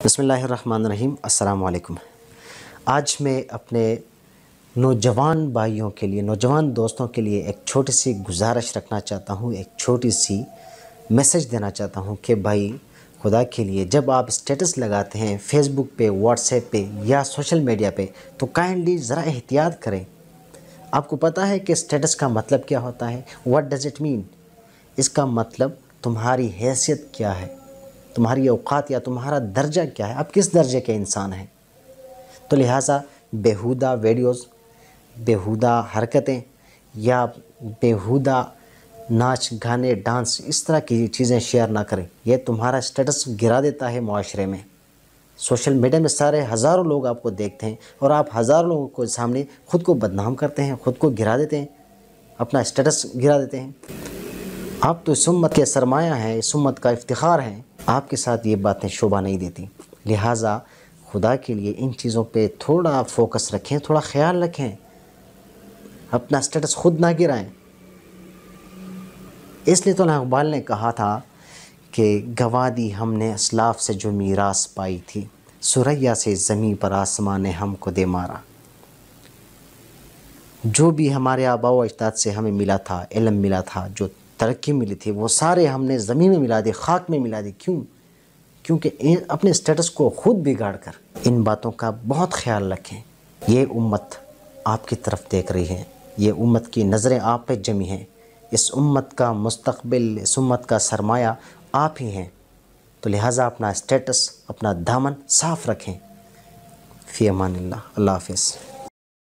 बिस्मिल्लाहिर्रहमानिर्रहीम। अस्सलाम वालेकुम। आज मैं अपने नौजवान भाइयों के लिए, नौजवान दोस्तों के लिए एक छोटी सी गुजारिश रखना चाहता हूँ, एक छोटी सी मैसेज देना चाहता हूँ कि भाई खुदा के लिए जब आप स्टेटस लगाते हैं फेसबुक पे, व्हाट्सएप पे या सोशल मीडिया पे तो काइंडली ज़रा एहतियात करें। आपको पता है कि स्टेटस का मतलब क्या होता है? What does it mean? इसका मतलब तुम्हारी हैसियत क्या है, तुम्हारी औकात या तुम्हारा दर्जा क्या है, आप किस दर्जे के इंसान हैं। तो लिहाजा बेहुदा वीडियोस, बेहुदा हरकतें या बेहुदा नाच गाने, डांस, इस तरह की चीज़ें शेयर ना करें। यह तुम्हारा स्टेटस गिरा देता है माशरे में। सोशल मीडिया में सारे हज़ारों लोग आपको देखते हैं और आप हज़ारों लोगों को सामने ख़ुद को बदनाम करते हैं, ख़ुद को गिरा देते हैं, अपना स्टेटस गिरा देते हैं। आप तो इस उम्मत के सरमाया हैं, इस उम्मत का इफ्तिखार हैं। आपके साथ ये बातें शोभा नहीं देती। लिहाजा खुदा के लिए इन चीज़ों पे थोड़ा फोकस रखें, थोड़ा ख्याल रखें, अपना स्टेटस खुद ना गिराएं। इसलिए तो इकबाल ने कहा था कि गवा दी हमने असलाफ से जो मीरास पाई थी, सुरैया से ज़मीं पर आसमां ने हमको दे मारा। जो भी हमारे आबा व अजदाद से हमें मिला था, इल्म मिला था, जो तरक्की मिली थी, वो सारे हमने ज़मीन में मिला दी, खाक में मिला दी। क्यों? क्योंकि अपने स्टेटस को ख़ुद बिगाड़ कर। इन बातों का बहुत ख्याल रखें। ये उम्मत आपकी तरफ देख रही है, ये उम्मत की नज़रें आप पे जमी हैं। इस उम्मत का मुस्तक़बिल, इस उम्मत का सरमाया आप ही हैं। तो लिहाजा अपना स्टेटस, अपना दामन साफ़ रखें। फ़ी अमानिल्लाह। अल्लाह हाफ़िज़।